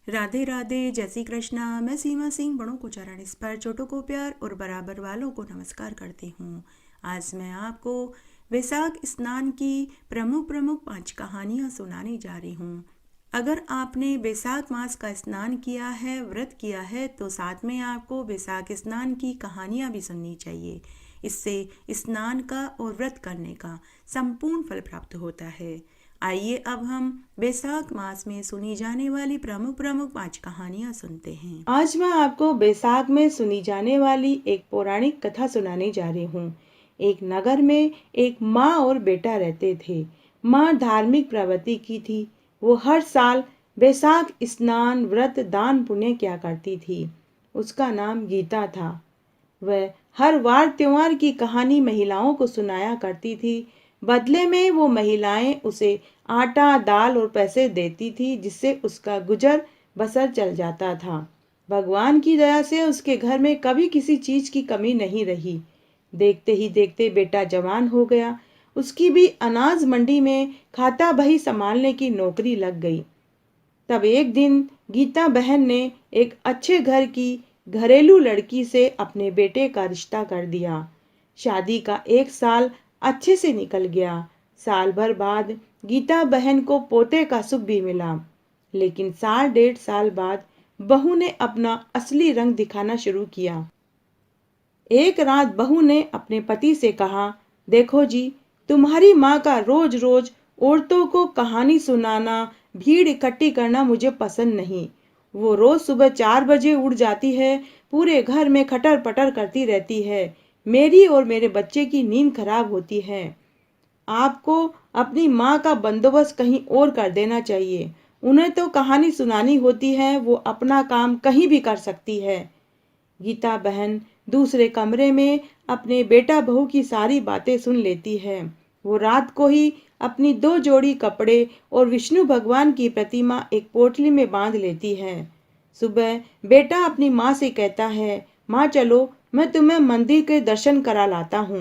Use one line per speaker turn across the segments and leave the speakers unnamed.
राधे राधे, जय श्री कृष्णा। मैं सीमा सिंह बड़ों को चरण स्पर्श, छोटों को प्यार और बराबर वालों को नमस्कार करती हूँ। आज मैं आपको वैशाख स्नान की प्रमुख प्रमुख 5 कहानियाँ सुनाने जा रही हूँ। अगर आपने वैशाख मास का स्नान किया है, व्रत किया है, तो साथ में आपको वैशाख स्नान की कहानियाँ भी सुननी चाहिए। इससे स्नान का और व्रत करने का संपूर्ण फल प्राप्त होता है। आइए अब हम वैशाख मास में सुनी जाने वाली प्रमुख प्रमुख 5 कहानियां सुनते हैं।
आज मैं आपको बैसाख में सुनी जाने वाली एक पौराणिक कथा सुनाने जा रही हूँ। एक नगर में एक माँ और बेटा रहते थे। माँ धार्मिक प्रवृत्ति की थी। वो हर साल बैसाख स्नान, व्रत, दान पुण्य किया करती थी। उसका नाम गीता था। वह हर वार त्योहार की कहानी महिलाओं को सुनाया करती थी। बदले में वो महिलाएं उसे आटा, दाल और पैसे देती थी, जिससे उसका गुजर बसर चल जाता था। भगवान की दया से उसके घर में कभी किसी चीज की कमी नहीं रही। देखते ही देखते बेटा जवान हो गया। उसकी भी अनाज मंडी में खाता बही संभालने की नौकरी लग गई। तब एक दिन गीता बहन ने एक अच्छे घर की घरेलू लड़की से अपने बेटे का रिश्ता कर दिया। शादी का एक साल अच्छे से निकल गया। साल भर बाद गीता बहन को पोते का सुख भी मिला। लेकिन साल डेढ़ साल बाद बहू ने अपना असली रंग दिखाना शुरू किया। एक रात बहू ने अपने पति से कहा, देखो जी, तुम्हारी माँ का रोज रोज औरतों को कहानी सुनाना, भीड़ इकट्ठी करना मुझे पसंद नहीं। वो रोज सुबह 4 बजे उठ जाती है, पूरे घर में खटर पटर करती रहती है। मेरी और मेरे बच्चे की नींद खराब होती है। आपको अपनी माँ का बंदोबस्त कहीं और कर देना चाहिए। उन्हें तो कहानी सुनानी होती है, वो अपना काम कहीं भी कर सकती है। गीता बहन दूसरे कमरे में अपने बेटा बहू की सारी बातें सुन लेती है। वो रात को ही अपनी 2 जोड़ी कपड़े और विष्णु भगवान की प्रतिमा एक पोटली में बांध लेती है। सुबह बेटा अपनी माँ से कहता है, माँ चलो, मैं तुम्हें मंदिर के दर्शन करा लाता हूँ।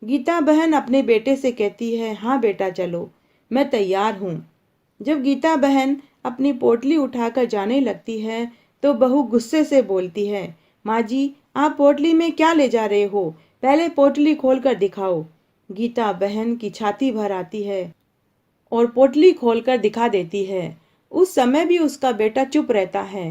गीता बहन अपने बेटे से कहती है, हाँ बेटा चलो, मैं तैयार हूँ। जब गीता बहन अपनी पोटली उठाकर जाने लगती है तो बहू गुस्से से बोलती है, माँ जी, आप पोटली में क्या ले जा रहे हो? पहले पोटली खोलकर दिखाओ। गीता बहन की छाती भर आती है और पोटली खोलकर दिखा देती है। उस समय भी उसका बेटा चुप रहता है।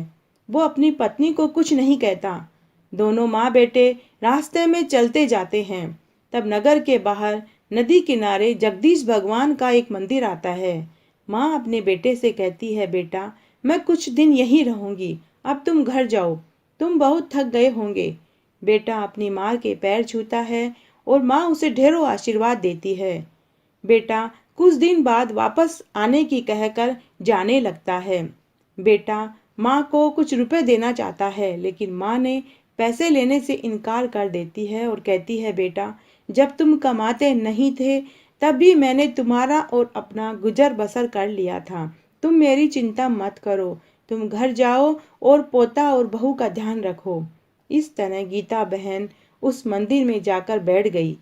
वो अपनी पत्नी को कुछ नहीं कहता। दोनों माँ बेटे रास्ते में चलते जाते हैं। तब नगर के बाहर नदी किनारे जगदीश भगवान का एक मंदिर आता है। माँ अपने बेटे से कहती है, बेटा, मैं कुछ दिन यहीं रहूंगी, अब तुम घर जाओ, तुम बहुत थक गए होंगे। बेटा अपनी माँ के पैर छूता है और माँ उसे ढेरों आशीर्वाद देती है। बेटा कुछ दिन बाद वापस आने की कहकर जाने लगता है। बेटा माँ को कुछ रुपए देना चाहता है, लेकिन माँ ने पैसे लेने से इनकार कर देती है और कहती है, बेटा, जब तुम कमाते नहीं थे तब भी मैंने तुम्हारा और अपना गुजर बसर कर लिया था। तुम मेरी चिंता मत करो, तुम घर जाओ और पोता और बहू का ध्यान रखो। इस तरह गीता बहन उस मंदिर में जाकर बैठ गई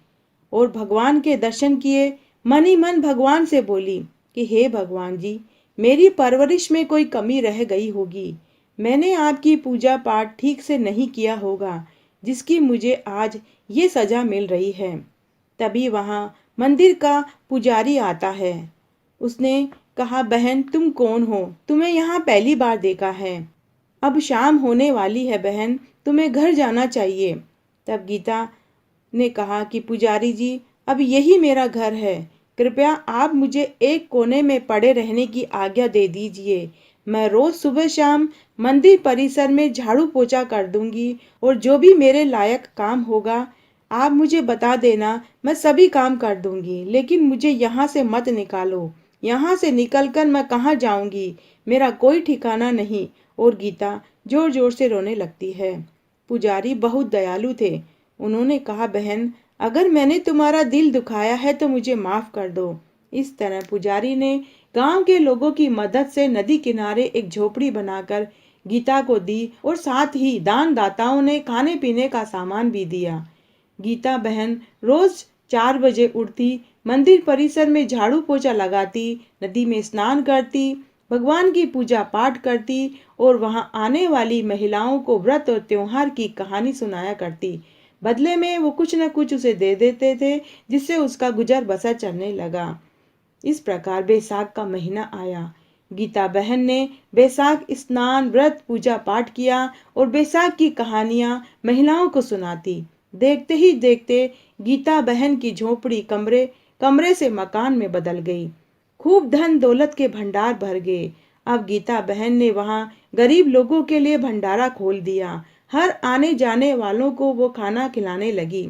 और भगवान के दर्शन किए। मन ही मन भगवान से बोली कि हे भगवान जी, मेरी परवरिश में कोई कमी रह गई होगी। मैंने आपकी पूजा पाठ ठीक से नहीं किया होगा, जिसकी मुझे आज ये सजा मिल रही है। तभी वहाँ मंदिर का पुजारी आता है। उसने कहा, बहन तुम कौन हो? तुम्हें यहाँ पहली बार देखा है। अब शाम होने वाली है बहन, तुम्हें घर जाना चाहिए। तब गीता ने कहा कि पुजारी जी, अब यही मेरा घर है, कृपया आप मुझे एक कोने में पड़े रहने की आज्ञा दे दीजिए। मैं रोज सुबह शाम मंदिर परिसर में झाड़ू पोछा कर दूंगी और जो भी मेरे लायक काम होगा आप मुझे बता देना, मैं सभी काम कर दूंगी, लेकिन मुझे यहाँ से मत निकालो। यहाँ से निकलकर मैं कहाँ जाऊंगी? मेरा कोई ठिकाना नहीं। और गीता जोर जोर से रोने लगती है। पुजारी बहुत दयालु थे। उन्होंने कहा, बहन, अगर मैंने तुम्हारा दिल दुखाया है तो मुझे माफ कर दो। इस तरह पुजारी ने गांव के लोगों की मदद से नदी किनारे एक झोपड़ी बनाकर गीता को दी और साथ ही दान दाताओं ने खाने पीने का सामान भी दिया। गीता बहन रोज 4 बजे उठती, मंदिर परिसर में झाड़ू पोछा लगाती, नदी में स्नान करती भगवान की पूजा पाठ करती और वहाँ आने वाली महिलाओं को व्रत और त्योहार की कहानी सुनाया करती। बदले में वो कुछ न कुछ उसे दे देते थे, जिससे उसका गुजर बसर चलने लगा। इस प्रकार बैसाख का महीना आया। गीता बहन ने बैसाख स्नान, व्रत, पूजा पाठ किया और बैसाख की कहानियां महिलाओं को सुनाती। देखते ही देखते गीता बहन की झोपड़ी कमरे कमरे से मकान में बदल गई। खूब धन दौलत के भंडार भर गए। अब गीता बहन ने वहां गरीब लोगों के लिए भंडारा खोल दिया। हर आने जाने वालों को वो खाना खिलाने लगी।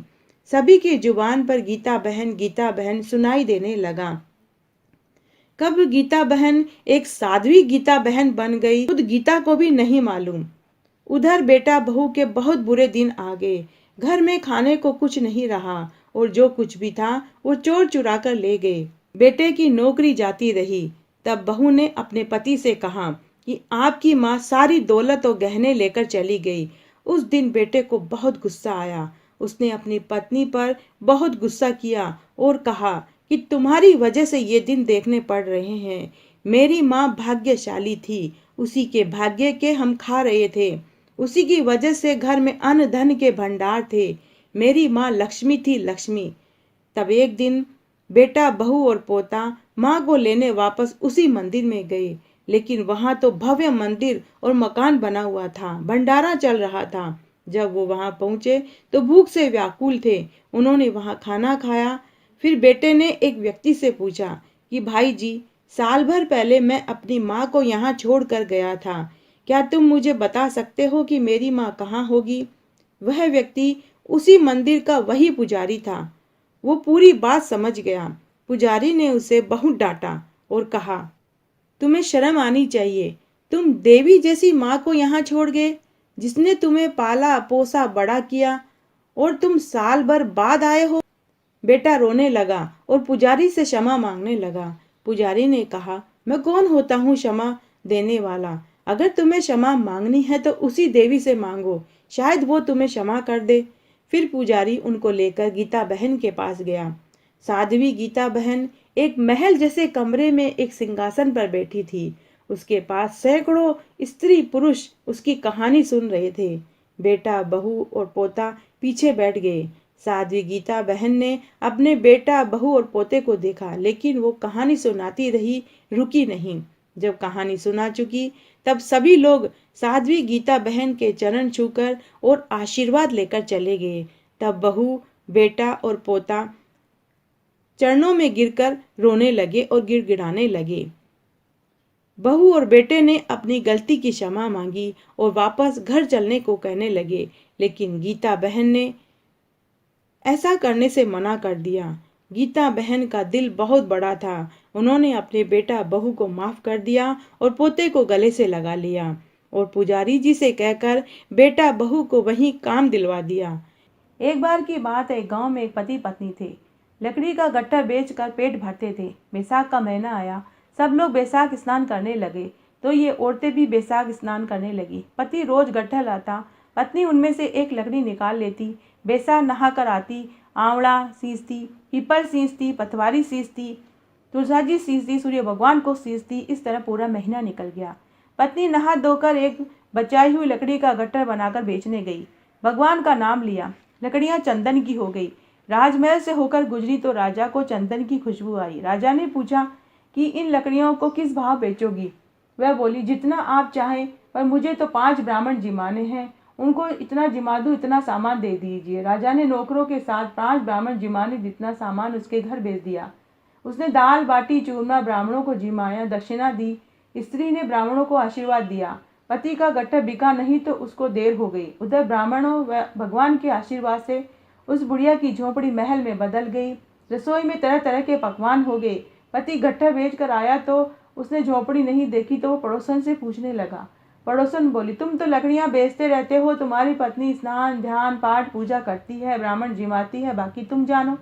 सभी की जुबान पर गीता बहन सुनाई देने लगा। कब गीता बहन एक साध्वी गीता बहन बन गई, खुद गीता को भी नहीं मालूम। उधर बेटा बहू के बहुत बुरे दिन आ गए। घर में खाने को कुछ नहीं रहा और जो कुछ भी था वो चोर चुरा कर ले गए। बेटे की नौकरी जाती रही। तब बहू ने अपने पति से कहा कि आपकी माँ सारी दौलत और गहने लेकर चली गई। उस दिन बेटे को बहुत गुस्सा आया। उसने अपनी पत्नी पर बहुत गुस्सा किया और कहा कि तुम्हारी वजह से ये दिन देखने पड़ रहे हैं। मेरी माँ भाग्यशाली थी, उसी के भाग्य के हम खा रहे थे। उसी की वजह से घर में अन्न धन के भंडार थे। मेरी माँ लक्ष्मी थी, लक्ष्मी। तब एक दिन बेटा बहू और पोता माँ को लेने वापस उसी मंदिर में गए, लेकिन वहां तो भव्य मंदिर और मकान बना हुआ था, भंडारा चल रहा था। जब वो वहां पहुंचे तो भूख से व्याकुल थे। उन्होंने वहां खाना खाया। फिर बेटे ने एक व्यक्ति से पूछा कि भाई जी, साल भर पहले मैं अपनी माँ को यहाँ छोड़ कर गया था। क्या तुम मुझे बता सकते हो कि मेरी माँ कहाँ होगी? वह व्यक्ति उसी मंदिर का वही पुजारी था। वो पूरी बात समझ गया। पुजारी ने उसे बहुत डांटा और कहा, तुम्हें शर्म आनी चाहिए। तुम देवी जैसी माँ को यहाँ छोड़ गए, जिसने तुम्हें पाला पोसा बड़ा किया, और तुम साल भर बाद आए हो। बेटा रोने लगा और पुजारी से क्षमा मांगने लगा। पुजारी ने कहा, मैं कौन होता हूँ क्षमा देने वाला? अगर तुम्हें क्षमा मांगनी है तो उसी देवी से मांगो, शायद वो तुम्हें क्षमा कर दे। फिर पुजारी उनको लेकर गीता बहन के पास गया। साध्वी गीता बहन एक महल जैसे कमरे में एक सिंहासन पर बैठी थी। उसके पास सैकड़ों स्त्री पुरुष उसकी कहानी सुन रहे थे। बेटा बहू और पोता पीछे बैठ गए। साध्वी गीता बहन ने अपने बेटा बहू और पोते को देखा, लेकिन वो कहानी सुनाती रही, रुकी नहीं। जब कहानी सुना चुकी तब सभी लोग साध्वी गीता बहन के चरण छूकर और आशीर्वाद लेकर चले गए। तब बहू, बेटा और पोता चरणों में गिरकर रोने लगे और गिड़गिड़ाने लगे। बहू और बेटे ने अपनी गलती की क्षमा मांगी और वापस घर चलने को कहने लगे, लेकिन गीता बहन ने ऐसा करने से मना कर दिया। गीता बहन का दिल बहुत बड़ा था। उन्होंने अपने बेटा बहू को माफ कर दिया और पोते को गले से लगा लिया और पुजारी जी से कहकर बेटा बहू को वहीं काम दिलवा दिया। एक बार की बात है, गांव में एक पति पत्नी थे। लकड़ी का गट्ठर बेचकर पेट भरते थे। बैसाख का महीना आया, सब लोग बैसाख स्नान करने लगे, तो ये औरतें भी बैसाख स्नान करने लगी। पति रोज गट्ठर लाता, पत्नी उनमें से एक लकड़ी निकाल लेती। बैसाख नहा कर आती, आंवला सींचती, पीपल सींचती, पथवारी सींचती, तुलसाजी सींचती, सूर्य भगवान को सींचती। इस तरह पूरा महीना निकल गया। पत्नी नहा धोकर एक बचाई हुई लकड़ी का गट्ठर बनाकर बेचने गई। भगवान का नाम लिया, लकड़ियां चंदन की हो गई। राजमहल से होकर गुजरी तो राजा को चंदन की खुशबू आई। राजा ने पूछा कि इन लकड़ियों को किस भाव बेचोगी? वह बोली, जितना आप चाहें, पर मुझे तो 5 ब्राह्मण जिमाने हैं, उनको इतना जिमा दूं, इतना सामान दे दीजिए। राजा ने नौकरों के साथ 5 ब्राह्मण जिमाने जितना सामान उसके घर भेज दिया। उसने दाल बाटी चूरमा ब्राह्मणों को जिमाया, दक्षिणा दी। स्त्री ने ब्राह्मणों को आशीर्वाद दिया। पति का गट्ठर बिका नहीं तो उसको देर हो गई। उधर ब्राह्मणों व भगवान के आशीर्वाद से उस बुढ़िया की झोपड़ी महल में बदल गई। रसोई में तरह तरह के पकवान हो गए। पति गट्ठर बेच कर आया तो उसने झोपड़ी नहीं देखी तो वो पड़ोसन से पूछने लगा। पड़ोसन बोली, तुम तो लकड़ियां बेचते रहते हो, तुम्हारी पत्नी स्नान ध्यान पाठ पूजा करती है, ब्राह्मण जिमाती है, बाकी तुम जानो।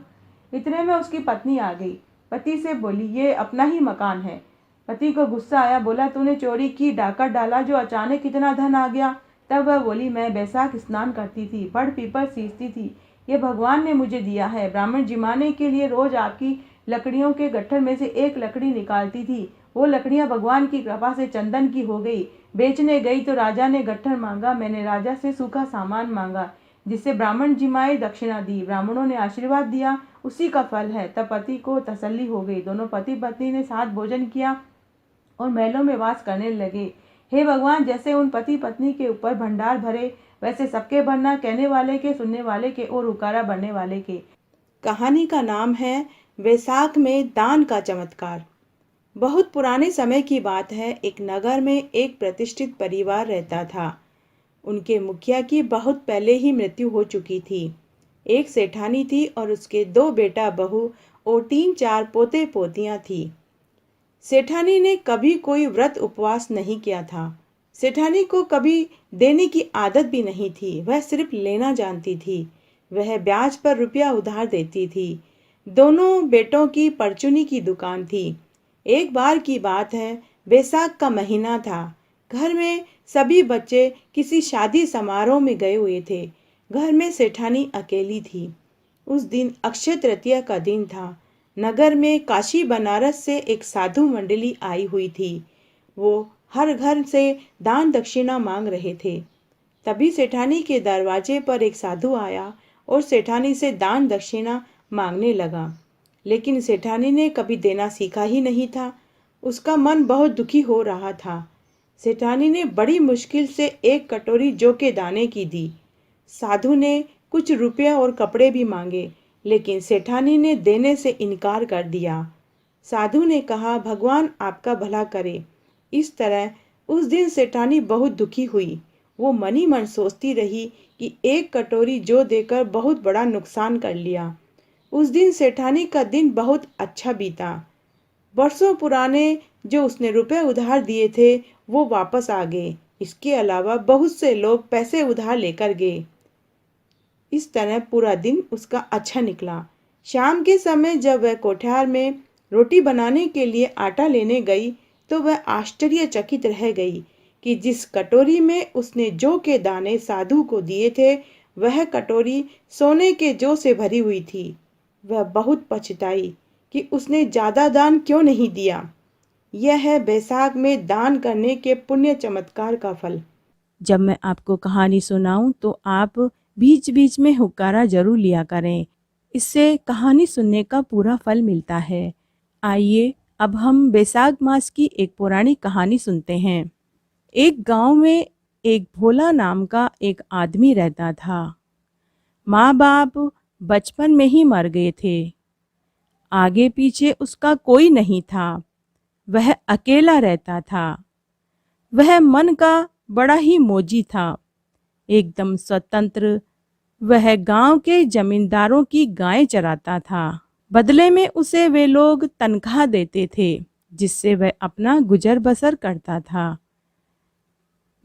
इतने में उसकी पत्नी आ गई। पति से बोली, ये अपना ही मकान है। पति को गुस्सा आया, बोला, तूने चोरी की, डाका डाला, जो अचानक इतना धन आ गया? तब वह बोली, मैं बैसाख स्नान करती थी, बड़ पीपल सींचती थी, ये भगवान ने मुझे दिया है। ब्राह्मण जिमाने के लिए रोज आपकी लकड़ियों के गट्ठर में से एक लकड़ी निकालती थी, वो लकड़ियां भगवान की कृपा से चंदन की हो गई। बेचने गई तो राजा ने गट्ठर मांगा। मैंने राजा से सूखा सामान मांगा, जिससे ब्राह्मण जिमाए दक्षिणा दी। ब्राह्मणों ने आशीर्वाद दिया, उसी का फल है। तब पति को तसल्ली हो गई। दोनों पति पत्नी ने साथ भोजन किया और महलों में वास करने लगे। हे भगवान, जैसे उन पति पत्नी के ऊपर भंडार भरे, वैसे सबके भरना, कहने वाले के, सुनने वाले के और हुकारा भरने वाले के। कहानी का नाम है वैशाख में दान का चमत्कार। बहुत पुराने समय की बात है। एक नगर में एक प्रतिष्ठित परिवार रहता था। उनके मुखिया की बहुत पहले ही मृत्यु हो चुकी थी। एक सेठानी थी और उसके 2 बेटा बहू और 3-4 पोते पोतियां थी। सेठानी ने कभी कोई व्रत उपवास नहीं किया था। सेठानी को कभी देने की आदत भी नहीं थी। वह सिर्फ लेना जानती थी। वह ब्याज पर रुपया उधार देती थी। दोनों बेटों की परचूनी की दुकान थी। एक बार की बात है, वैशाख का महीना था। घर में सभी बच्चे किसी शादी समारोह में गए हुए थे। घर में सेठानी अकेली थी। उस दिन अक्षय तृतीया का दिन था। नगर में काशी बनारस से एक साधु मंडली आई हुई थी। वो हर घर से दान दक्षिणा मांग रहे थे। तभी सेठानी के दरवाजे पर एक साधु आया और सेठानी से दान दक्षिणा मांगने लगा। लेकिन सेठानी ने कभी देना सीखा ही नहीं था। उसका मन बहुत दुखी हो रहा था। सेठानी ने बड़ी मुश्किल से एक कटोरी जौ के दाने की दी। साधु ने कुछ रुपये और कपड़े भी मांगे, लेकिन सेठानी ने देने से इनकार कर दिया। साधु ने कहा, भगवान आपका भला करे। इस तरह उस दिन सेठानी बहुत दुखी हुई। वो मन ही मन सोचती रही कि एक कटोरी जौ देकर बहुत बड़ा नुकसान कर लिया। उस दिन सेठानी का दिन बहुत अच्छा बीता। बरसों पुराने जो उसने रुपए उधार दिए थे वो वापस आ गए। इसके अलावा बहुत से लोग पैसे उधार लेकर गए। इस तरह पूरा दिन उसका अच्छा निकला। शाम के समय जब वह कोठार में रोटी बनाने के लिए आटा लेने गई तो वह आश्चर्यचकित रह गई कि जिस कटोरी में उसने जौ के दाने साधु को दिए थे, वह कटोरी सोने के जौ से भरी हुई थी। वह बहुत पछताई कि उसने ज़्यादा दान क्यों नहीं दिया। यह है बैसाख में दान करने के पुण्य चमत्कार का फल।
जब मैं आपको कहानी सुनाऊं तो आप बीच बीच में हुक्कारा जरूर लिया करें। इससे कहानी सुनने का पूरा फल मिलता है। आइए अब हम बैसाख मास की एक पौराणिक कहानी सुनते हैं। एक गांव में एक भोला नाम का एक आदमी रहता था। माँ बाप बचपन में ही मर गए थे। आगे पीछे उसका कोई नहीं था। वह अकेला रहता था। वह मन का बड़ा ही मौजी था, एकदम स्वतंत्र। वह गांव के जमींदारों की गायें चराता था। बदले में उसे वे लोग तनख्वाह देते थे, जिससे वह अपना गुजर बसर करता था।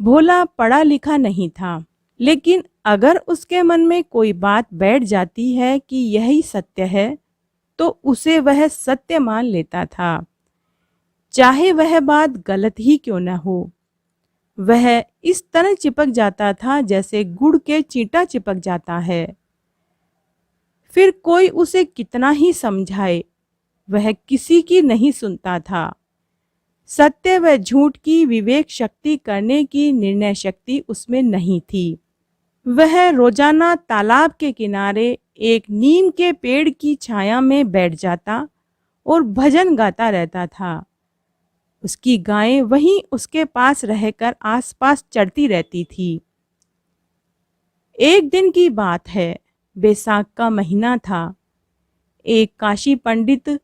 भोला पढ़ा लिखा नहीं था, लेकिन अगर उसके मन में कोई बात बैठ जाती है कि यही सत्य है, तो उसे वह सत्य मान लेता था, चाहे वह बात गलत ही क्यों न हो। वह इस तरह चिपक जाता था जैसे गुड़ के चींटा चिपक जाता है। फिर कोई उसे कितना ही समझाए, वह किसी की नहीं सुनता था। सत्य व झूठ की विवेक शक्ति करने की निर्णय शक्ति उसमें नहीं थी। वह रोजाना तालाब के किनारे एक नीम के पेड़ की छाया में बैठ जाता और भजन गाता रहता था। उसकी गायें वहीं उसके पास रहकर आसपास चरती रहती थी। एक दिन की बात है, बैसाख का महीना था। एक काशी पंडित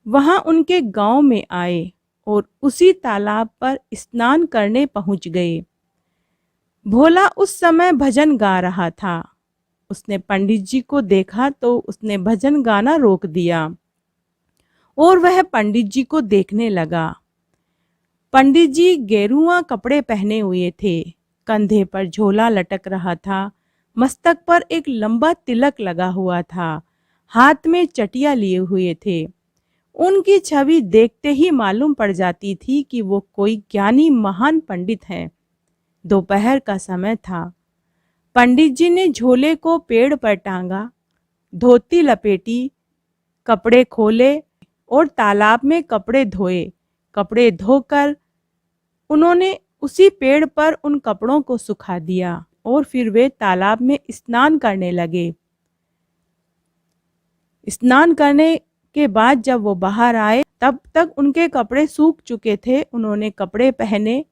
वहां उनके गांव में आए और उसी तालाब पर स्नान करने पहुंच गए। भोला उस समय भजन गा रहा था। उसने पंडित जी को देखा तो उसने भजन गाना रोक दिया और वह पंडित जी को देखने लगा। पंडित जी गेरुआ कपड़े पहने हुए थे, कंधे पर झोला लटक रहा था, मस्तक पर एक लंबा तिलक लगा हुआ था, हाथ में चटिया लिए हुए थे। उनकी छवि देखते ही मालूम पड़ जाती थी कि वो कोई ज्ञानी महान पंडित हैं। दोपहर का समय था। पंडित जी ने झोले को पेड़ पर टांगा, धोती लपेटी, कपड़े खोले और तालाब में कपड़े धोए।
कपड़े धोकर उन्होंने उसी पेड़ पर उन कपड़ों को सुखा दिया और फिर वे तालाब में स्नान करने लगे। स्नान करने के बाद जब वो बाहर आए तब तक उनके कपड़े सूख चुके थे। उन्होंने कपड़े पहने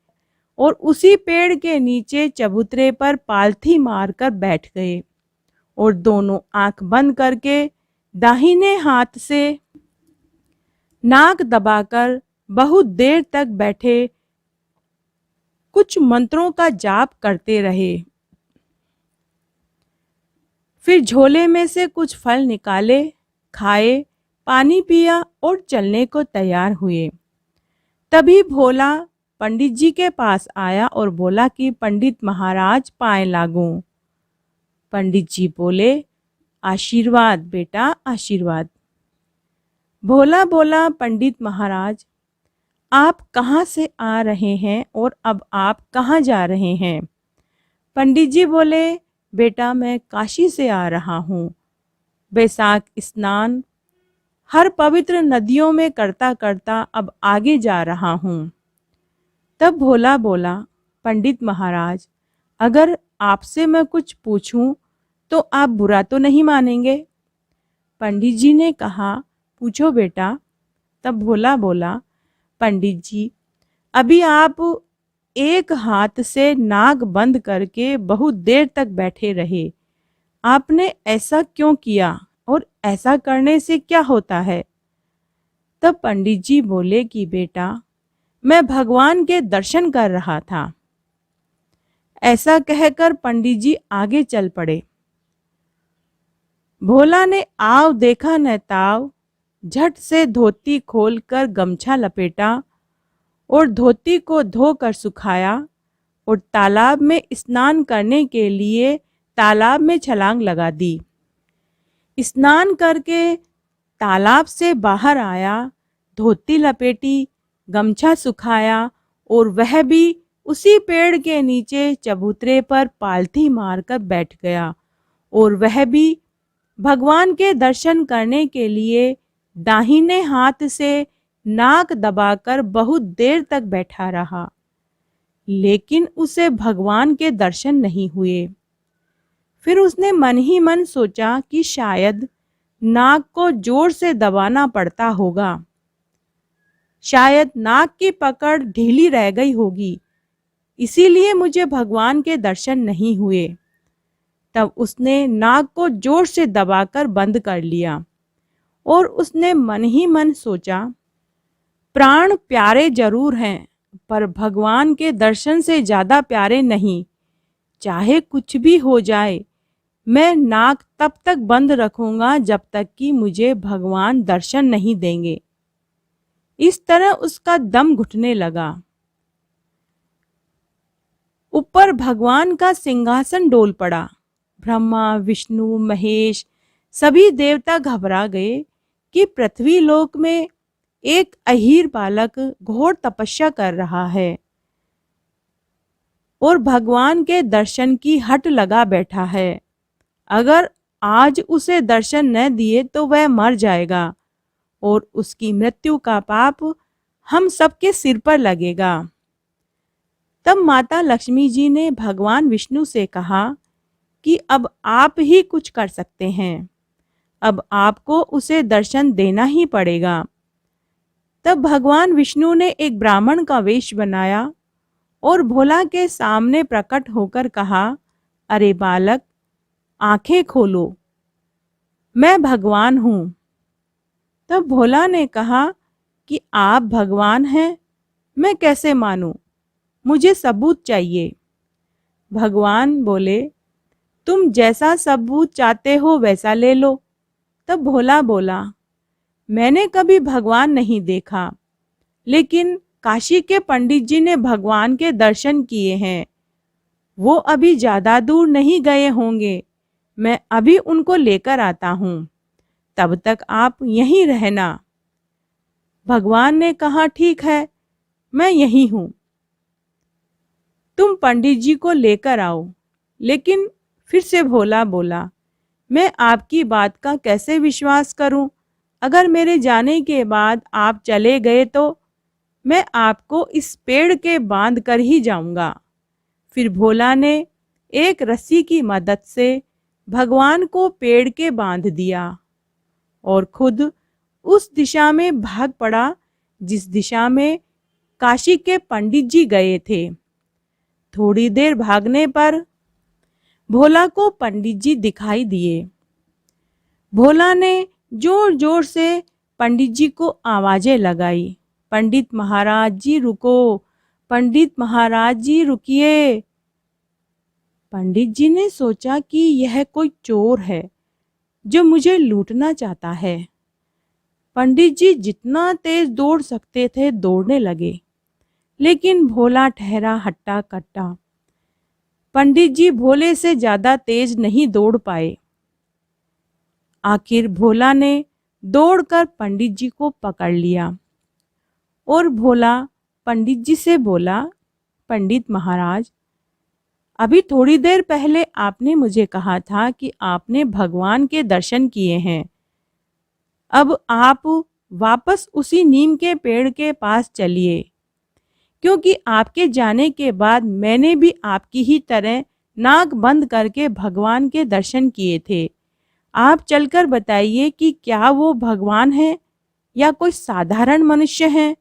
और उसी पेड़ के नीचे चबूतरे पर पालथी मारकर बैठ गए और दोनों आंख बंद करके दाहिने हाथ से नाक दबाकर बहुत देर तक बैठे कुछ मंत्रों का जाप करते रहे। फिर झोले में से कुछ फल निकाले, खाए, पानी पिया और चलने को तैयार हुए। तभी भोला पंडित जी के पास आया और बोला कि पंडित महाराज पाए लागूं। पंडित जी बोले, आशीर्वाद बेटा आशीर्वाद। भोला बोला, पंडित महाराज आप कहाँ से आ रहे हैं और अब आप कहाँ जा रहे हैं? पंडित जी बोले, बेटा मैं काशी से आ रहा हूँ। बैसाख स्नान हर पवित्र नदियों में करता करता अब आगे जा रहा हूँ। तब भोला बोला, पंडित महाराज अगर आपसे मैं कुछ पूछूं तो आप बुरा तो नहीं मानेंगे? पंडित जी ने कहा, पूछो बेटा। तब भोला बोला, पंडित जी अभी आप एक हाथ से नाक बंद करके बहुत देर तक बैठे रहे, आपने ऐसा क्यों किया और ऐसा करने से क्या होता है? तब पंडित जी बोले कि बेटा मैं भगवान के दर्शन कर रहा था। ऐसा कहकर पंडित जी आगे चल पड़े। भोला ने आव देखा न ताव, झट से धोती खोलकर गमछा लपेटा और धोती को धोकर सुखाया और तालाब में स्नान करने के लिए तालाब में छलांग लगा दी। स्नान करके तालाब से बाहर आया, धोती लपेटी, गमछा सुखाया और वह भी उसी पेड़ के नीचे चबूतरे पर पालथी मारकर बैठ गया और वह भी भगवान के दर्शन करने के लिए दाहिने हाथ से नाक दबाकर बहुत देर तक बैठा रहा, लेकिन उसे भगवान के दर्शन नहीं हुए। फिर उसने मन ही मन सोचा कि शायद नाक को जोर से दबाना पड़ता होगा, शायद नाक की पकड़ ढीली रह गई होगी, इसीलिए मुझे भगवान के दर्शन नहीं हुए। तब उसने नाक को जोर से दबाकर बंद कर लिया और उसने मन ही मन सोचा, प्राण प्यारे जरूर हैं पर भगवान के दर्शन से ज़्यादा प्यारे नहीं। चाहे कुछ भी हो जाए, मैं नाक तब तक बंद रखूंगा जब तक कि मुझे भगवान दर्शन नहीं देंगे। इस तरह उसका दम घुटने लगा। ऊपर भगवान का सिंहासन डोल पड़ा। ब्रह्मा, विष्णु, महेश सभी देवता घबरा गए कि पृथ्वी लोक में एक अहीर बालक घोर तपस्या कर रहा है और भगवान के दर्शन की हट लगा बैठा है। अगर आज उसे दर्शन न दिए तो वह मर जाएगा और उसकी मृत्यु का पाप हम सबके सिर पर लगेगा। तब माता लक्ष्मी जी ने भगवान विष्णु से कहा कि अब आप ही कुछ कर सकते हैं, अब आपको उसे दर्शन देना ही पड़ेगा। तब भगवान विष्णु ने एक ब्राह्मण का वेश बनाया और भोला के सामने प्रकट होकर कहा, अरे बालक आंखें खोलो, मैं भगवान हूँ। तब भोला ने कहा कि आप भगवान हैं, मैं कैसे मानूं, मुझे सबूत चाहिए। भगवान बोले, तुम जैसा सबूत चाहते हो वैसा ले लो। तब भोला बोला, मैंने कभी भगवान नहीं देखा, लेकिन काशी के पंडित जी ने भगवान के दर्शन किए हैं, वो अभी ज़्यादा दूर नहीं गए होंगे, मैं अभी उनको लेकर आता हूँ, तब तक आप यहीं रहना। भगवान ने कहा, ठीक है, मैं यहीं हूँ, तुम पंडित जी को लेकर आओ। लेकिन फिर से भोला बोला, मैं आपकी बात का कैसे विश्वास करूं? अगर मेरे जाने के बाद आप चले गए तो मैं आपको इस पेड़ के बांध कर ही जाऊंगा। फिर भोला ने एक रस्सी की मदद से भगवान को पेड़ के बांध दिया और खुद उस दिशा में भाग पड़ा जिस दिशा में काशी के पंडित जी गए थे। थोड़ी देर भागने पर भोला को पंडित जी दिखाई दिए। भोला ने जोर जोर से पंडित जी को आवाजें लगाई, पंडित महाराज जी रुको, पंडित महाराज जी रुकिए। पंडित जी ने सोचा कि यह कोई चोर है जो मुझे लूटना चाहता है। पंडित जी जितना तेज दौड़ सकते थे दौड़ने लगे, लेकिन भोला ठहरा हट्टा कट्टा। पंडित जी भोले से ज्यादा तेज नहीं दौड़ पाए। आखिर भोला ने दौड़कर पंडित जी को पकड़ लिया और भोला पंडित जी से बोला, पंडित महाराज, अभी थोड़ी देर पहले आपने मुझे कहा था कि आपने भगवान के दर्शन किए हैं। अब आप वापस उसी नीम के पेड़ के पास चलिए, क्योंकि आपके जाने के बाद मैंने भी आपकी ही तरह नाक बंद करके भगवान के दर्शन किए थे। आप चलकर बताइए कि क्या वो भगवान है या कोई साधारण मनुष्य है,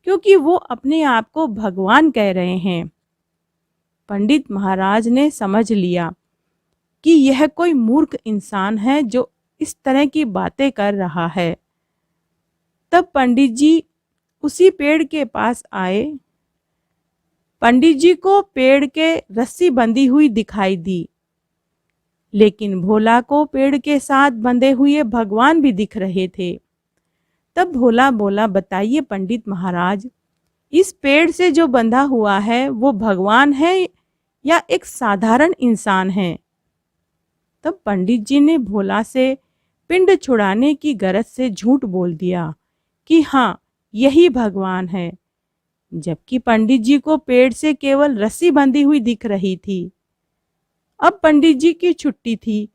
क्योंकि वो अपने आप को भगवान कह रहे हैं। पंडित महाराज ने समझ लिया कि यह कोई मूर्ख इंसान है जो इस तरह की बातें कर रहा है। तब पंडित जी उसी पेड़ के पास आए। पंडित जी को पेड़ के रस्सी बंधी हुई दिखाई दी, लेकिन भोला को पेड़ के साथ बंधे हुए भगवान भी दिख रहे थे। तब भोला बोला, बताइए पंडित महाराज, इस पेड़ से जो बंधा हुआ है वो भगवान है या एक साधारण इंसान है? तब पंडित जी ने भोला से पिंड छुड़ाने की गरज से झूठ बोल दिया कि हाँ, यही भगवान है, जबकि पंडित जी को पेड़ से केवल रस्सी बंधी हुई दिख रही थी। अब पंडित जी की छुट्टी थी।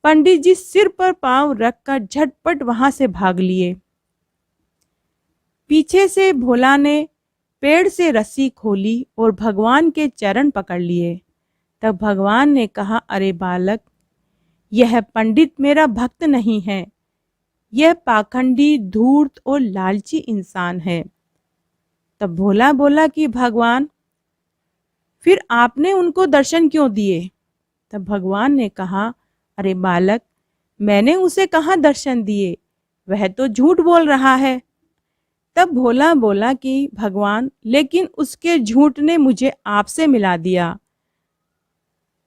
पंडित जी सिर पर पांव रखकर झटपट वहां से भाग लिए। पीछे से भोला ने पेड़ से रस्सी खोली और भगवान के चरण पकड़ लिए। तब भगवान ने कहा, अरे बालक, यह पंडित मेरा भक्त नहीं है, यह पाखंडी, धूर्त और लालची इंसान है। तब भोला बोला कि भगवान, फिर आपने उनको दर्शन क्यों दिए? तब भगवान ने कहा, अरे बालक, मैंने उसे कहाँ दर्शन दिए, वह तो झूठ बोल रहा है। तब भोला बोला कि भगवान, लेकिन उसके झूठ ने मुझे आपसे मिला दिया,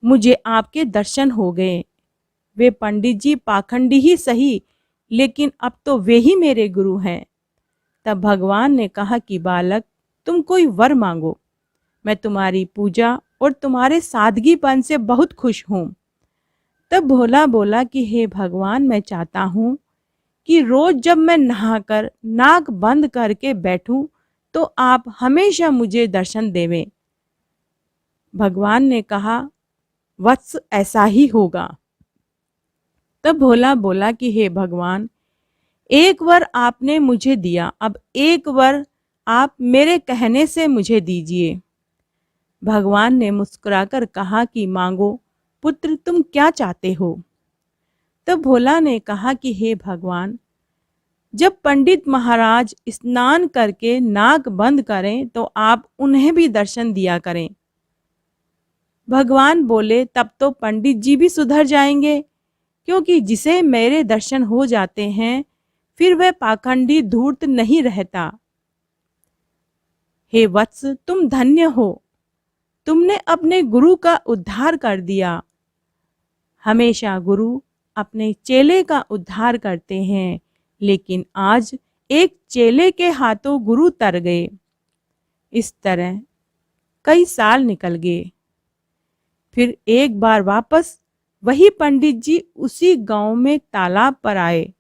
मुझे आपके दर्शन हो गए। वे पंडित जी पाखंडी ही सही, लेकिन अब तो वे ही मेरे गुरु हैं। तब भगवान ने कहा कि बालक, तुम कोई वर मांगो, मैं तुम्हारी पूजा और तुम्हारे सादगीपन से बहुत खुश हूँ। तब भोला बोला कि हे भगवान, मैं चाहता हूँ कि रोज जब मैं नहाकर नाक बंद करके बैठूं तो आप हमेशा मुझे दर्शन देवें। भगवान ने कहा, वत्स, ऐसा ही होगा। तब भोला बोला कि हे भगवान, एक वर आपने मुझे दिया, अब एक वर आप मेरे कहने से मुझे दीजिए। भगवान ने मुस्कुराकर कहा कि मांगो पुत्र, तुम क्या चाहते हो? तब भोला ने कहा कि हे भगवान, जब पंडित महाराज स्नान करके नाक बंद करें तो आप उन्हें भी दर्शन दिया करें। भगवान बोले, तब तो पंडित जी भी सुधर जाएंगे, क्योंकि जिसे मेरे दर्शन हो जाते हैं फिर वह पाखंडी धूर्त नहीं रहता। हे वत्स, तुम धन्य हो, तुमने अपने गुरु का उद्धार कर दिया। हमेशा गुरु अपने चेले का उद्धार करते हैं, लेकिन आज एक चेले के हाथों गुरु तर गए। इस तरह कई साल निकल गए। फिर एक बार वापस वही पंडित जी उसी गांव में तालाब पर आए।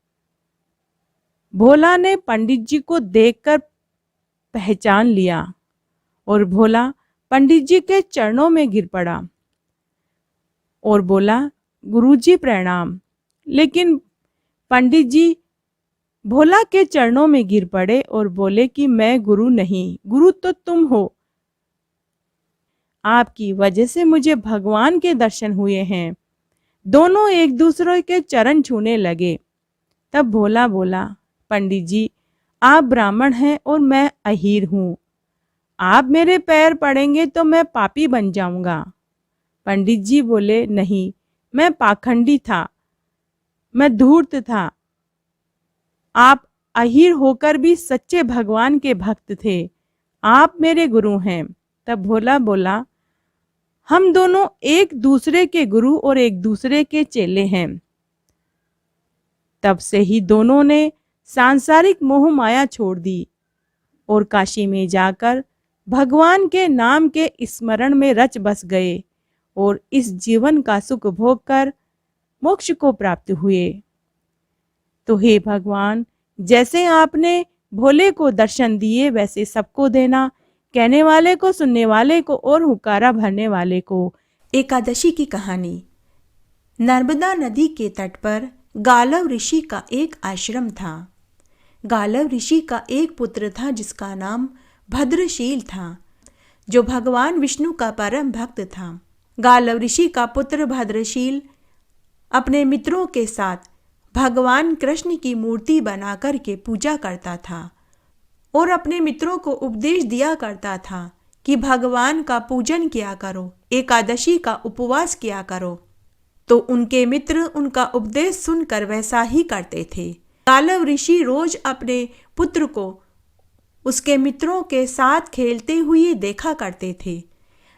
भोला ने पंडित जी को देखकर पहचान लिया और भोला पंडित जी के चरणों में गिर पड़ा और बोला, गुरुजी प्रणाम। लेकिन पंडित जी भोला के चरणों में गिर पड़े और बोले कि मैं गुरु नहीं, गुरु तो तुम हो। आपकी वजह से मुझे भगवान के दर्शन हुए हैं। दोनों एक दूसरे के चरण छूने लगे। तब भोला बोला, पंडित जी, आप ब्राह्मण हैं और मैं अहीर हूँ। आप मेरे पैर पड़ेंगे तो मैं पापी बन जाऊंगा। पंडित जी बोले, नहीं, मैं पाखंडी था, मैं धूर्त था। आप अहीर होकर भी सच्चे भगवान के भक्त थे। आप मेरे गुरु हैं। तब भोला बोला, हम दोनों एक दूसरे के गुरु और एक दूसरे के चेले हैं। तब से ही दोनों ने सांसारिक मोह माया छोड़ दी और काशी में जाकर भगवान के नाम के स्मरण में रच बस गए और इस जीवन का सुख भोग कर मोक्ष को प्राप्त हुए। तो हे भगवान, जैसे आपने भोले को दर्शन दिए वैसे सबको देना, कहने वाले को, सुनने वाले को और हुकारा भरने वाले को।
एकादशी की कहानी। नर्मदा नदी के तट पर गालव ऋषि का एक आश्रम था। गालव ऋषि का एक पुत्र था जिसका नाम भद्रशील था, जो भगवान विष्णु का परम भक्त था। गालव ऋषि का पुत्र भद्रशील अपने मित्रों के साथ भगवान कृष्ण की मूर्ति बनाकर के पूजा करता था और अपने मित्रों को उपदेश दिया करता था कि भगवान का पूजन किया करो, एकादशी का उपवास किया करो। तो उनके मित्र उनका उपदेश सुनकर वैसा ही करते थे। गालव ऋषि रोज अपने पुत्र को उसके मित्रों के साथ खेलते हुए देखा करते थे।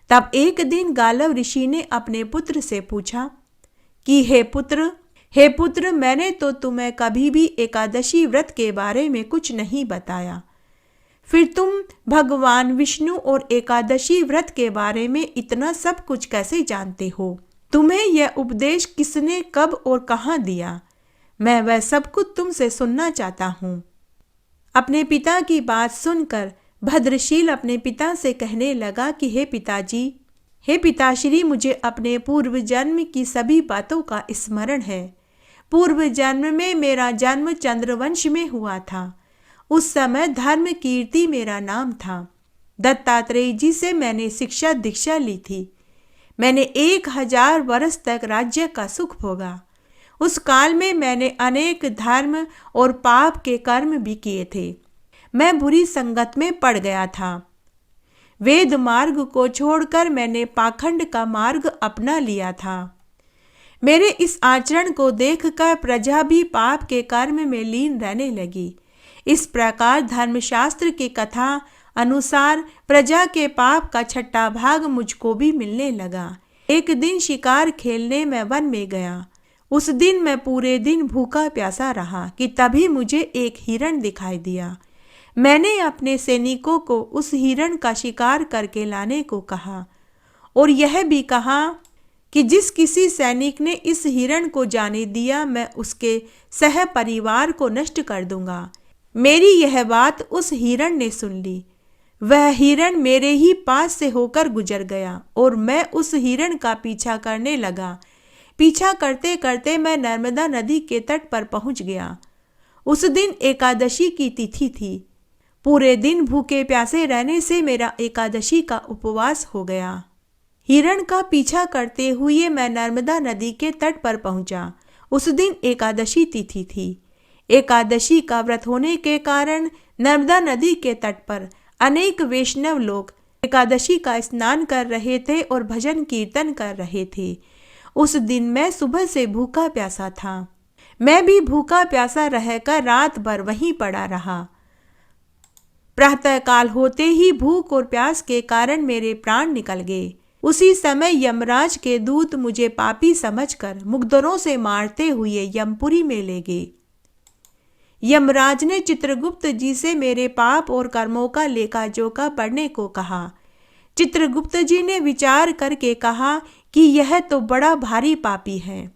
तब एक दिन गालव ऋषि ने अपने पुत्र से पूछा कि हे पुत्र, मैंने तो तुम्हें कभी भी एकादशी व्रत के बारे में कुछ नहीं बताया, फिर तुम भगवान विष्णु और एकादशी व्रत के बारे में इतना सब कुछ कैसे जानते हो? तुम्हें यह उपदेश किसने, कब और कहाँ दिया? मैं वह सब कुछ तुमसे सुनना चाहता हूँ। अपने पिता की बात सुनकर भद्रशील अपने पिता से कहने लगा कि हे पिताश्री, मुझे अपने पूर्व जन्म की सभी बातों का स्मरण है। पूर्व जन्म में मेरा जन्म चंद्रवंश में हुआ था। उस समय धर्म कीर्ति मेरा नाम था। दत्तात्रेय जी से मैंने शिक्षा दीक्षा ली थी। मैंने 1000 वर्ष तक राज्य का सुख भोगा। उस काल में मैंने अनेक धर्म और पाप के कर्म भी किए थे। मैं बुरी संगत में पड़ गया था। वेद मार्ग को छोड़कर मैंने पाखंड का मार्ग अपना लिया था। मेरे इस आचरण को देखकर प्रजा भी पाप के कर्म में लीन रहने लगी। इस प्रकार धर्मशास्त्र की कथा अनुसार प्रजा के पाप का 6वां भाग मुझको भी मिलने लगा। एक दिन शिकार खेलने मैं वन में गया। उस दिन मैं पूरे दिन भूखा प्यासा रहा कि तभी मुझे एक हिरण दिखाई दिया। मैंने अपने सैनिकों को उस हिरण का शिकार करके लाने को कहा और यह भी कहा कि जिस किसी सैनिक ने इस हिरण को जाने दिया, मैं उसके सह परिवार को नष्ट कर दूंगा। मेरी यह बात उस हिरण ने सुन ली। वह हिरण मेरे ही पास से होकर गुजर गया और मैं उस हिरण का पीछा करने लगा। पीछा करते करते मैं नर्मदा नदी के तट पर पहुंच गया। उस दिन एकादशी की तिथि थी। पूरे दिन भूखे प्यासे रहने से मेरा एकादशी का उपवास हो गया। हिरण का पीछा करते हुए मैं नर्मदा नदी के तट पर पहुंचा। उस दिन एकादशी तिथि थी। एकादशी का व्रत होने के कारण नर्मदा नदी के तट पर अनेक वैष्णव लोग एकादशी का स्नान कर रहे थे और भजन कीर्तन कर रहे थे। उस दिन मैं सुबह से भूखा प्यासा था। मैं भी भूखा प्यासा रहकर रात भर वहीं पड़ा रहा। प्रातःकाल होते ही भूख और प्यास के कारण मेरे प्राण निकल गए। उसी समय यमराज के दूत मुझे पापी समझकर मुकद्दरों से मारते हुए यमपुरी में ले गए। यमराज ने चित्रगुप्त जी से मेरे पाप और कर्मों का लेखा जोखा पढ़ने को कहा। चित्रगुप्त जी ने विचार करके कहा कि यह तो बड़ा भारी पापी है।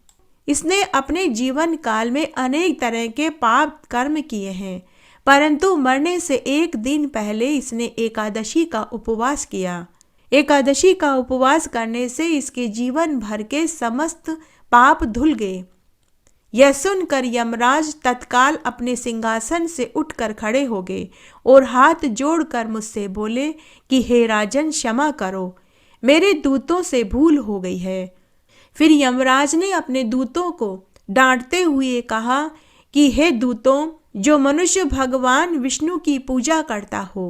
इसने अपने जीवन काल में अनेक तरह के पाप कर्म किए हैं, परंतु मरने से एक दिन पहले इसने एकादशी का उपवास किया। एकादशी का उपवास करने से इसके जीवन भर के समस्त पाप धुल गए। यह सुनकर यमराज तत्काल अपने सिंहासन से उठकर खड़े हो गए और हाथ जोड़कर मुझसे बोले कि हे राजन, क्षमा करो, मेरे दूतों से भूल हो गई है। फिर यमराज ने अपने दूतों को डांटते हुए कहा कि हे दूतों, जो मनुष्य भगवान विष्णु की पूजा करता हो,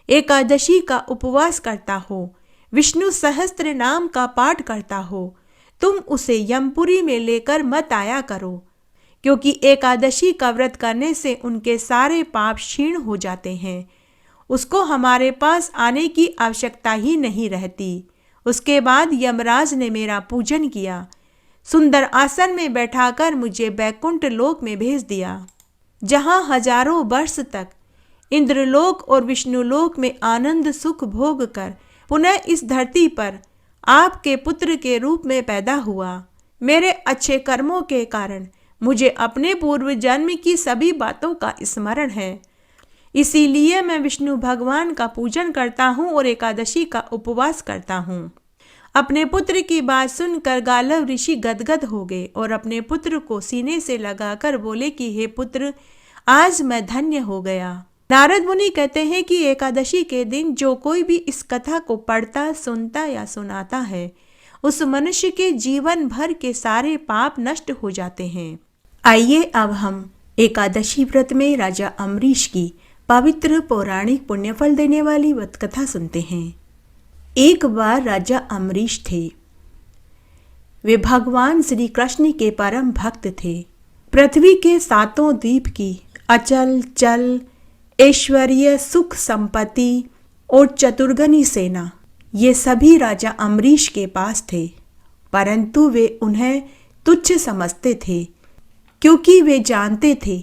एकादशी का उपवास करता हो, विष्णु सहस्त्र नाम का पाठ करता हो, तुम उसे यमपुरी में लेकर मत आया करो, क्योंकि एकादशी का व्रत करने से उनके सारे पाप क्षीण हो जाते हैं। उसको हमारे पास आने की आवश्यकता ही नहीं रहती। उसके बाद यमराज ने मेरा पूजन किया, सुंदर आसन में बैठाकर मुझे बैकुंठ लोक में भेज दिया, जहाँ हजारों वर्ष तक इंद्रलोक और विष्णुलोक में आनंद सुख भोग कर पुनः इस धरती पर आपके पुत्र के रूप में पैदा हुआ। मेरे अच्छे कर्मों के कारण मुझे अपने पूर्व जन्म की सभी बातों का स्मरण है, इसीलिए मैं विष्णु भगवान का पूजन करता हूँ और एकादशी का उपवास करता हूँ। अपने पुत्र की बात सुनकर गालव ऋषि गदगद हो गए और अपने पुत्र को सीने से लगाकर बोले कि हे पुत्र, आज मैं धन्य हो गया। नारद मुनि कहते हैं कि एकादशी के दिन जो कोई भी इस कथा को पढ़ता, सुनता या सुनाता है, उस मनुष्य के जीवन भर के सारे पाप नष्ट हो जाते हैं। आइए अब हम एकादशी व्रत में राजा अम्बरीश की पवित्र पौराणिक पुण्यफल देने वाली व्रत कथा सुनते हैं। एक बार राजा अम्बरीश थे। वे भगवान श्री कृष्ण के परम भक्त थे। पृथ्वी के सातों द्वीप की अचल चल ऐश्वर्य, सुख, संपत्ति और चतुर्गनी सेना, ये सभी राजा अम्बरीश के पास थे, परंतु वे उन्हें तुच्छ समझते थे, क्योंकि वे जानते थे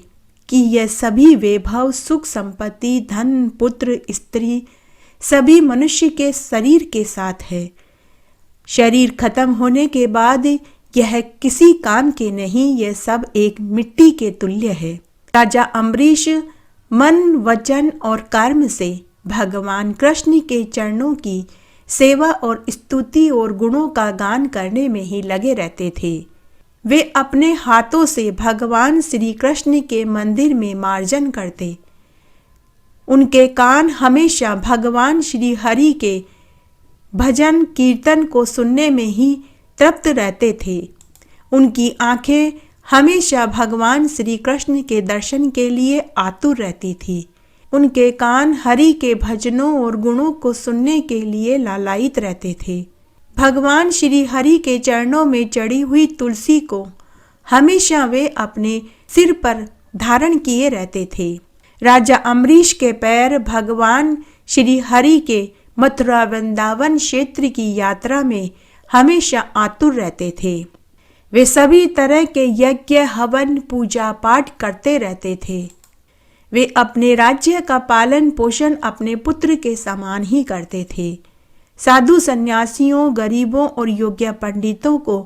कि यह सभी वैभव, सुख, संपत्ति, धन, पुत्र, स्त्री सभी मनुष्य के शरीर के साथ है। शरीर खत्म होने के बाद यह किसी काम के नहीं, यह सब एक मिट्टी के तुल्य है। राजा अम्बरीश मन, वचन और कर्म से भगवान कृष्ण के चरणों की सेवा और स्तुति और गुणों का गान करने में ही लगे रहते थे। वे अपने हाथों से भगवान श्री कृष्ण के मंदिर में मार्जन करते। उनके कान हमेशा भगवान श्री हरि के भजन कीर्तन को सुनने में ही तृप्त रहते थे। उनकी आंखें हमेशा भगवान श्री कृष्ण के दर्शन के लिए आतुर रहती थी। उनके कान हरि के भजनों और गुणों को सुनने के लिए लालायित रहते थे। भगवान श्री हरि के चरणों में चढ़ी हुई तुलसी को हमेशा वे अपने सिर पर धारण किए रहते थे। राजा अम्बरीश के पैर भगवान श्री हरि के मथुरा वृंदावन क्षेत्र की यात्रा में हमेशा आतुर रहते थे। वे सभी तरह के यज्ञ, हवन, पूजा पाठ करते रहते थे। वे अपने राज्य का पालन पोषण अपने पुत्र के समान ही करते थे। साधु सन्यासियों, गरीबों और योग्य पंडितों को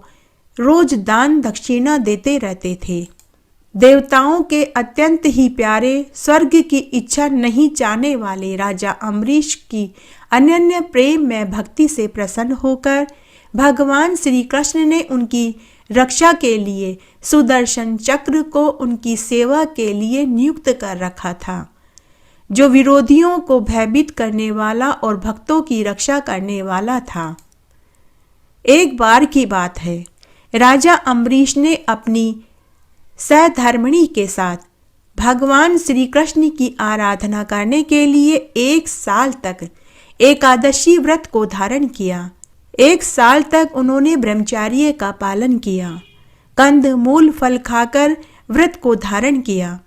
रोज दान दक्षिणा देते रहते थे। देवताओं के अत्यंत ही प्यारे, स्वर्ग की इच्छा नहीं चाहने वाले राजा अम्बरीश की अनन्य प्रेम में भक्ति से प्रसन्न होकर भगवान श्री कृष्ण ने उनकी रक्षा के लिए सुदर्शन चक्र को उनकी सेवा के लिए नियुक्त कर रखा था, जो विरोधियों को भयभीत करने वाला और भक्तों की रक्षा करने वाला था। एक बार की बात है, राजा अम्बरीश ने अपनी सहधर्मिणी के साथ भगवान श्री कृष्ण की आराधना करने के लिए 1 साल तक एकादशी व्रत को धारण किया। 1 साल तक उन्होंने ब्रह्मचर्य का पालन किया, कंद मूल फल खाकर व्रत को धारण किया।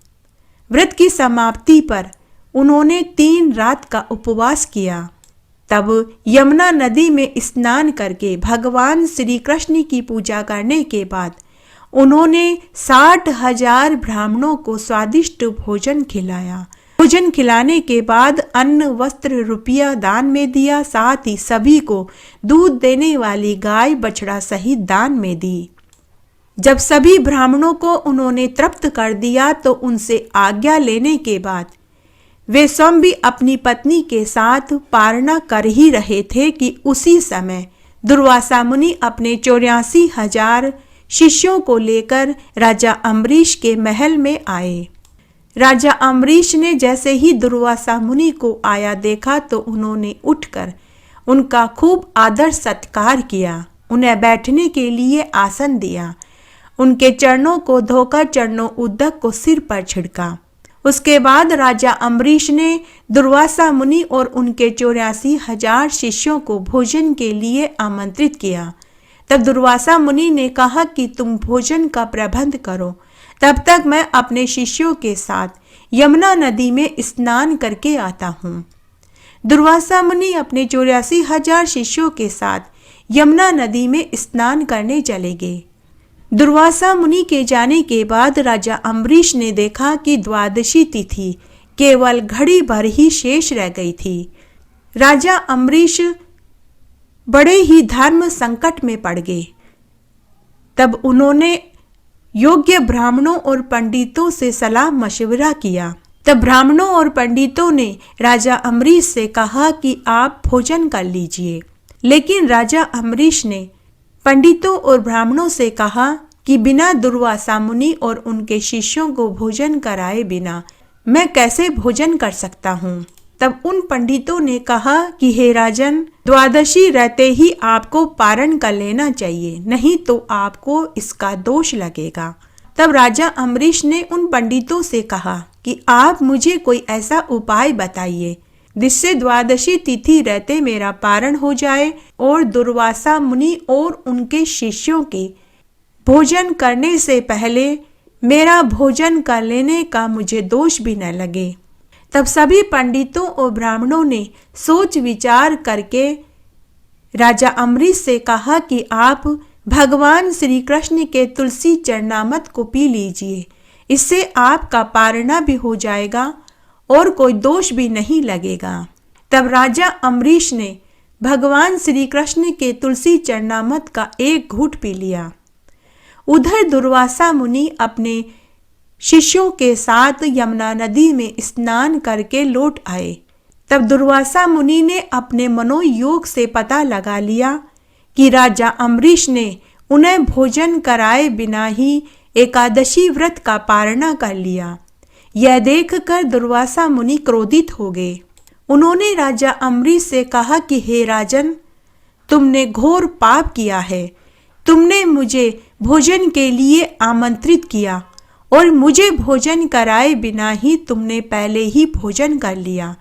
व्रत की समाप्ति पर उन्होंने 3 रात का उपवास किया। तब यमुना नदी में स्नान करके भगवान श्री कृष्ण की पूजा करने के बाद उन्होंने 60,000 ब्राह्मणों को स्वादिष्ट भोजन खिलाया। भोजन खिलाने के बाद अन्न, वस्त्र, रुपया दान में दिया, साथ ही सभी को दूध देने वाली गाय बछड़ा सहित दान में दी। जब सभी ब्राह्मणों को उन्होंने तृप्त कर दिया तो उनसे आज्ञा लेने के बाद वे स्वयं भी अपनी पत्नी के साथ पारणा कर ही रहे थे कि उसी समय दुर्वासा मुनि अपने 84,000 शिष्यों को लेकर राजा अम्बरीश के महल में आए। राजा अम्बरीश ने जैसे ही दुर्वासा मुनि को आया देखा तो उन्होंने उठकर उनका खूब आदर सत्कार किया, उन्हें बैठने के लिए आसन दिया, उनके चरणों को धोकर चरणों उद्दक को सिर पर छिड़का। उसके बाद राजा अम्बरीश ने दुर्वासा मुनि और उनके 84,000 शिष्यों को भोजन के लिए आमंत्रित किया। तब दुर्वासा मुनि ने कहा कि तुम भोजन का प्रबंध करो, तब तक मैं अपने शिष्यों के साथ यमुना नदी में स्नान करके आता हूँ। दुर्वासा मुनि अपने 84,000 शिष्यों के साथ यमुना नदी में स्नान करने चले गए। दुर्वासा मुनि के जाने के बाद राजा अम्बरीश ने देखा कि द्वादशी तिथि केवल घड़ी भर ही शेष रह गई थी। राजा अम्बरीश बड़े ही धर्म संकट में पड़ गए। तब उन्होंने योग्य ब्राह्मणों और पंडितों से सलाह मशवरा किया। तब ब्राह्मणों और पंडितों ने राजा अम्बरीश से कहा कि आप भोजन कर लीजिए। लेकिन राजा अम्बरीश ने पंडितों और ब्राह्मणों से कहा कि बिना दुर्वासा मुनि और उनके शिष्यों को भोजन कराए बिना मैं कैसे भोजन कर सकता हूँ। तब उन पंडितों ने कहा कि हे राजन, द्वादशी रहते ही आपको पारण कर लेना चाहिए, नहीं तो आपको इसका दोष लगेगा। तब राजा अम्बरीश ने उन पंडितों से कहा कि आप मुझे कोई ऐसा उपाय बताइए जिससे द्वादशी तिथि रहते मेरा पारण हो जाए और दुर्वासा मुनि और उनके शिष्यों के भोजन करने से पहले मेरा भोजन कर लेने का मुझे दोष भी न लगे। तब सभी पंडितों और ब्राह्मणों ने सोच विचार करके राजा अम्बरीश से कहा कि आप भगवान श्री कृष्ण के तुलसी चरणामृत को पी लीजिए, इससे आपका पारणा भी हो जाएगा और कोई दोष भी नहीं लगेगा। तब राजा अम्बरीश ने भगवान श्री कृष्ण के तुलसी चरणामृत का एक घूंट पी लिया। उधर दुर्वासा मुनि अपने शिष्यों के साथ यमुना नदी में स्नान करके लौट आए। तब दुर्वासा मुनि ने अपने मनोयोग से पता लगा लिया कि राजा अम्बरीश ने उन्हें भोजन कराए बिना ही एकादशी व्रत का पारणा कर लिया। यह देखकर दुर्वासा मुनि क्रोधित हो गए। उन्होंने राजा अम्बरीश से कहा कि हे राजन, तुमने घोर पाप किया है। तुमने मुझे भोजन के लिए आमंत्रित किया और मुझे भोजन कराए बिना ही तुमने पहले ही भोजन कर लिया।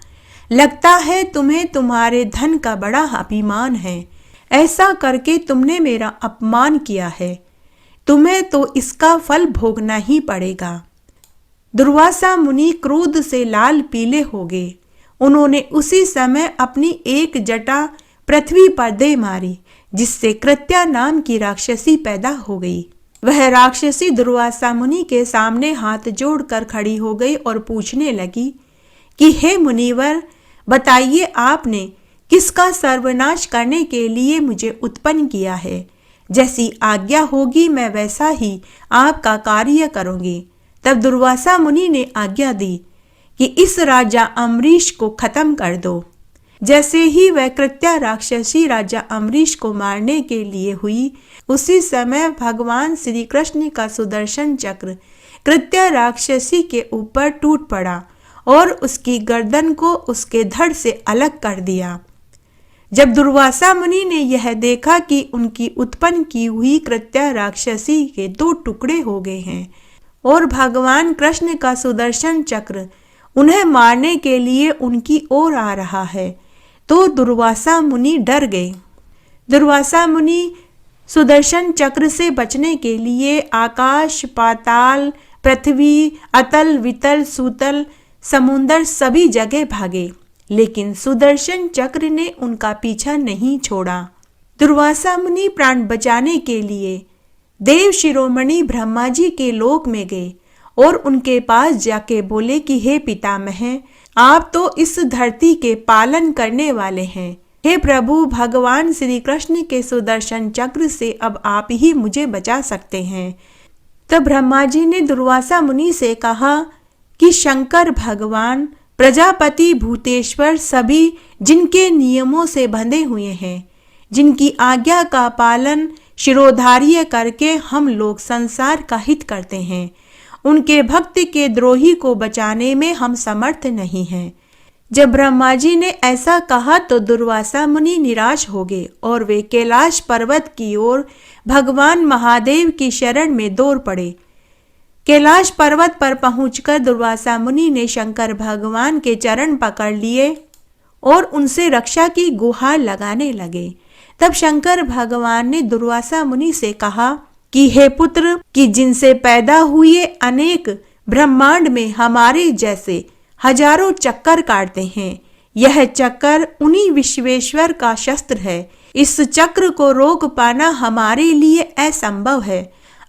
लगता है तुम्हें तुम्हारे धन का बड़ा अभिमान है। ऐसा करके तुमने मेरा अपमान किया है। तुम्हें तो इसका फल भोगना ही पड़ेगा। दुर्वासा मुनि क्रोध से लाल पीले हो गए। उन्होंने उसी समय अपनी एक जटा पृथ्वी पर दे मारी, जिससे कृत्या नाम की राक्षसी पैदा हो गई। वह राक्षसी दुर्वासा मुनि के सामने हाथ जोड़कर खड़ी हो गई और पूछने लगी कि हे मुनिवर, बताइए आपने किसका सर्वनाश करने के लिए मुझे उत्पन्न किया है। जैसी आज्ञा होगी मैं वैसा ही आपका कार्य करूंगी। तब दुर्वासा मुनि ने आज्ञा दी कि इस राजा अम्बरीश को खत्म कर दो। जैसे ही वह कृत्या राक्षसी राजा अम्बरीश को मारने के लिए हुई, उसी समय भगवान श्री कृष्ण का सुदर्शन चक्र कृत्या राक्षसी के ऊपर टूट पड़ा और उसकी गर्दन को उसके धड़ से अलग कर दिया। जब दुर्वासा मुनि ने यह देखा कि उनकी उत्पन्न की हुई कृत्या राक्षसी के 2 टुकड़े हो गए हैं और भगवान कृष्ण का सुदर्शन चक्र उन्हें मारने के लिए उनकी ओर आ रहा है, तो दुर्वासा मुनि डर गए। दुर्वासा मुनि सुदर्शन चक्र से बचने के लिए आकाश, पाताल, पृथ्वी, अतल वितल, सूतल, समुंदर सभी जगह भागे, लेकिन सुदर्शन चक्र ने उनका पीछा नहीं छोड़ा। दुर्वासा मुनि प्राण बचाने के लिए देव शिरोमणि ब्रह्मा जी के लोक में गए और उनके पास जाके बोले कि हे पितामह, आप तो इस धरती के पालन करने वाले हैं। हे प्रभु, भगवान श्री कृष्ण के सुदर्शन चक्र से अब आप ही मुझे बचा सकते हैं। तब ब्रह्मा जी ने दुर्वासा मुनि से कहा कि शंकर भगवान, प्रजापति, भूतेश्वर सभी जिनके नियमों से बंधे हुए हैं, जिनकी आज्ञा का पालन शिरोधार्य करके हम लोग संसार का हित करते हैं। उनके भक्ति के द्रोही को बचाने में हम समर्थ नहीं हैं। जब ब्रह्मा जी ने ऐसा कहा तो दुर्वासा मुनि निराश हो गए और वे कैलाश पर्वत की ओर भगवान महादेव की शरण में दौड़ पड़े। कैलाश पर्वत पर पहुंचकर दुर्वासा मुनि ने शंकर भगवान के चरण पकड़ लिए और उनसे रक्षा की गुहार लगाने लगे। तब शंकर भगवान ने दुर्वासा मुनि से कहा कि हे पुत्र, कि जिनसे पैदा हुए अनेक ब्रह्मांड में हमारे जैसे हजारों चक्कर काटते हैं। यह चक्कर उन्हीं विश्वेश्वर का शस्त्र है। इस चक्र को रोक पाना हमारे लिए असंभव है।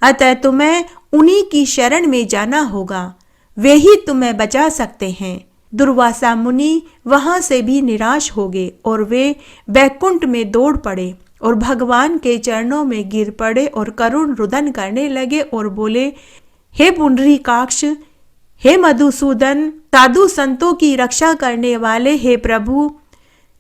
अतः तुम्हें उन्हीं की शरण में जाना होगा, वे ही तुम्हें बचा सकते हैं। दुर्वासा मुनि वहां से भी निराश हो गए और वे बैकुंठ में दौड़ पड़े और भगवान के चरणों में गिर पड़े और करुण रुदन करने लगे और बोले, हे पुंडरीकाक्ष, हे मधुसूदन, साधु संतों की रक्षा करने वाले हे प्रभु,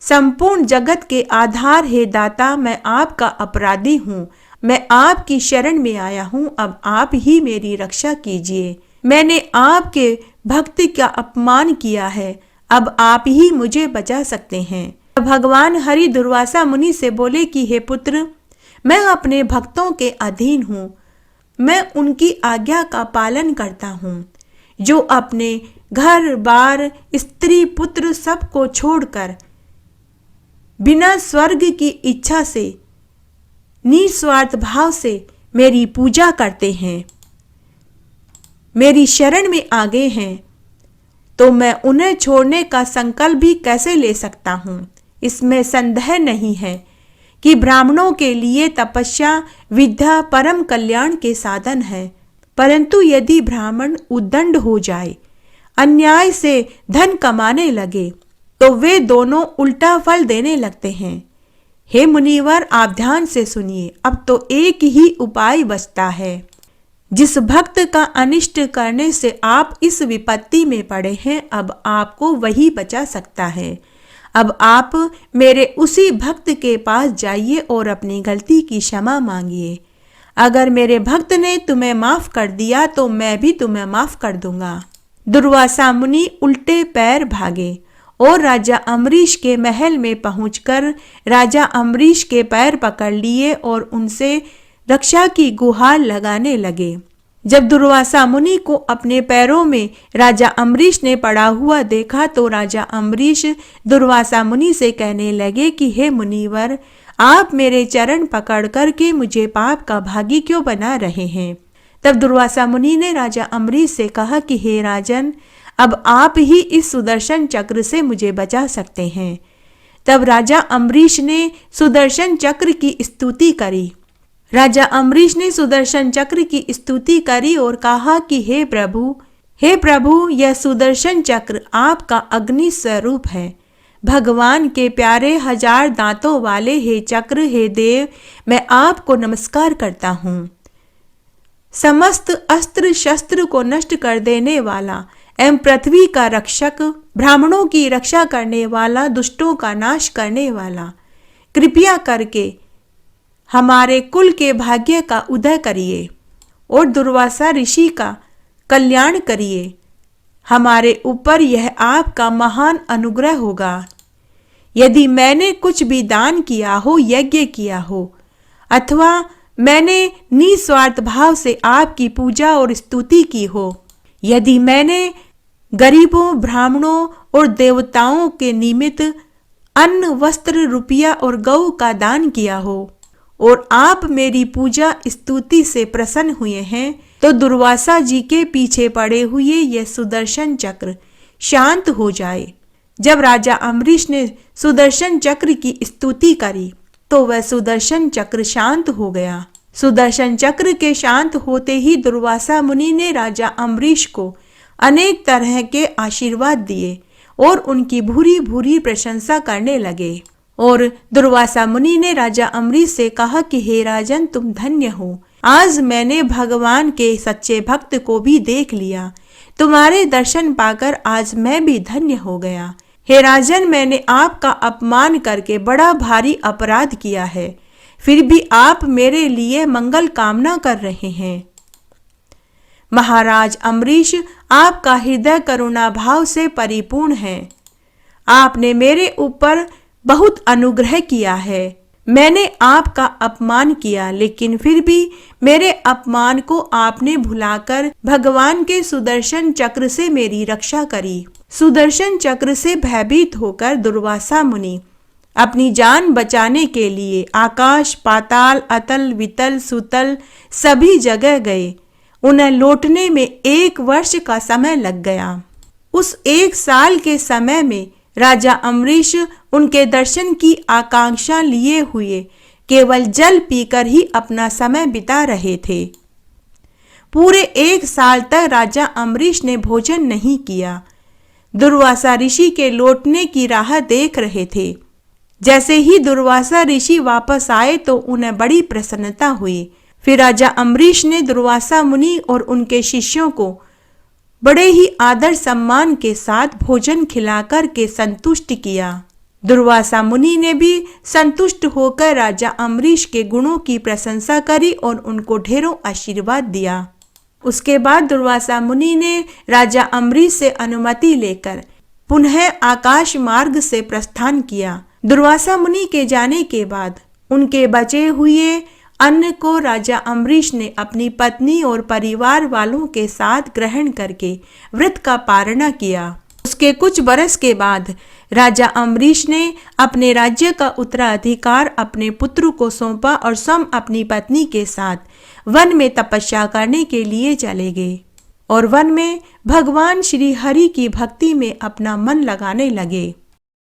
संपूर्ण जगत के आधार हे दाता, मैं आपका अपराधी हूँ। मैं आपकी शरण में आया हूँ, अब आप ही मेरी रक्षा कीजिए। मैंने आपके भक्ति का अपमान किया है, अब आप ही मुझे बचा सकते हैं। भगवान हरि दुर्वासा मुनि से बोले कि हे पुत्र, मैं अपने भक्तों के अधीन हूँ। मैं उनकी आज्ञा का पालन करता हूँ। जो अपने घर बार स्त्री पुत्र सबको छोड़कर बिना स्वर्ग की इच्छा से निस्वार्थ भाव से मेरी पूजा करते हैं, मेरी शरण में आ गए हैं, तो मैं उन्हें छोड़ने का संकल्प भी कैसे ले सकता हूँ। इसमें संदेह नहीं है कि ब्राह्मणों के लिए तपस्या विद्या परम कल्याण के साधन है, परंतु यदि ब्राह्मण उद्दंड हो जाए, अन्याय से धन कमाने लगे, तो वे दोनों उल्टा फल देने लगते हैं। हे मुनिवर, आप ध्यान से सुनिए। अब तो एक ही उपाय बचता है। जिस भक्त का अनिष्ट करने से आप इस विपत्ति में पड़े हैं, अब आपको वही बचा सकता है। अब आप मेरे उसी भक्त के पास जाइए और अपनी गलती की क्षमा मांगिए। अगर मेरे भक्त ने तुम्हें माफ कर दिया तो मैं भी तुम्हें माफ कर दूंगा। दुर्वासा मुनि उल्टे पैर भागे और राजा अम्बरीश के महल में पहुंचकर राजा अम्बरीश के पैर पकड़ लिए और उनसे रक्षा की गुहार लगाने लगे। जब दुर्वासा मुनि को अपने पैरों में राजा अम्बरीश ने पड़ा हुआ देखा तो राजा अम्बरीश दुर्वासा मुनि से कहने लगे कि हे मुनिवर, आप मेरे चरण पकड़ करके मुझे पाप का भागी क्यों बना रहे हैं। तब दुर्वासा मुनि ने राजा अम्बरीश से कहा कि हे राजन, अब आप ही इस सुदर्शन चक्र से मुझे बचा सकते हैं। तब राजा अम्बरीश ने सुदर्शन चक्र की स्तुति करी। राजा अम्बरीश ने सुदर्शन चक्र की स्तुति करी और कहा कि हे प्रभु, यह सुदर्शन चक्र आपका अग्नि स्वरूप है। भगवान के प्यारे 1000 दांतों वाले हे चक्र, हे देव, मैं आपको नमस्कार करता हूँ। समस्त अस्त्र शस्त्र को नष्ट कर देने वाला एवं पृथ्वी का रक्षक, ब्राह्मणों की रक्षा करने वाला, दुष्टों का नाश करने वाला, कृपया करके हमारे कुल के भाग्य का उदय करिए और दुर्वासा ऋषि का कल्याण करिए। हमारे ऊपर यह आपका महान अनुग्रह होगा। यदि मैंने कुछ भी दान किया हो, यज्ञ किया हो, अथवा मैंने निस्वार्थ भाव से आपकी पूजा और स्तुति की हो, यदि मैंने गरीबों, ब्राह्मणों और देवताओं के निमित्त अन्न, वस्त्र, रुपया और गौ का दान किया हो और आप मेरी पूजा स्तुति से प्रसन्न हुए हैं, तो दुर्वासा जी के पीछे पड़े हुए यह सुदर्शन चक्र शांत हो जाए। जब राजा अम्बरीश ने सुदर्शन चक्र की स्तुति करी तो वह सुदर्शन चक्र शांत हो गया। सुदर्शन चक्र के शांत होते ही दुर्वासा मुनि ने राजा अम्बरीश को अनेक तरह के आशीर्वाद दिए और उनकी भूरी भूरी प्रशंसा करने लगे। और दुर्वासा मुनि ने राजा अम्बरीश से कहा कि हे राजन, तुम धन्य हो। आज मैंने भगवान के सच्चे भक्त को भी देख लिया। तुम्हारे दर्शन पाकर आज मैं भी धन्य हो गया। हे राजन, मैंने आपका अपमान करके बड़ा भारी अपराध किया है, फिर भी आप मेरे लिए मंगल कामना कर रहे हैं। महाराज अम्बरीश, आपका हृदय करुणा भाव से परिपूर्ण है। आपने मेरे ऊपर बहुत अनुग्रह किया है। मैंने आपका अपमान किया, लेकिन फिर भी मेरे अपमान को आपने भुलाकर भगवान के सुदर्शन चक्र से मेरी रक्षा करी। सुदर्शन चक्र से भयभीत होकर दुर्वासा मुनि अपनी जान बचाने के लिए आकाश, पाताल, अतल, वितल, सुतल सभी जगह गए। उन्हें लौटने में 1 वर्ष का समय लग गया। उस 1 साल के समय में राजा अम्बरीश उनके दर्शन की आकांक्षा लिए हुए केवल जल पीकर ही अपना समय बिता रहे थे। पूरे 1 साल तक राजा अम्बरीश ने भोजन नहीं किया। दुर्वासा ऋषि के लौटने की राह देख रहे थे। जैसे ही दुर्वासा ऋषि वापस आए तो उन्हें बड़ी प्रसन्नता हुई। फिर राजा अम्बरीश ने दुर्वासा मुनि और उनके शिष्यों को बड़े ही आदर सम्मान के साथ भोजन खिलाकर के संतुष्ट किया। दुर्वासा मुनि ने भी संतुष्ट होकर राजा अम्बरीश के गुणों की प्रशंसा करी और उनको ढेरों आशीर्वाद दिया। उसके बाद दुर्वासा मुनि ने राजा अम्बरीश से अनुमति लेकर पुनः आकाश मार्ग से प्रस्थान किया। दुर्वासा मुनि के जाने के बाद उनके बचे हुए अन्न को राजा अम्बरीश ने अपनी पत्नी और परिवार वालों के साथ ग्रहण करके व्रत का पारण किया। उसके कुछ बरस के बाद राजा अम्बरीश ने अपने राज्य का उत्तराधिकार अपने पुत्र को सौंपा और स्वयं अपनी पत्नी के साथ वन में तपस्या करने के लिए चले गए और वन में भगवान श्री हरि की भक्ति में अपना मन लगाने लगे।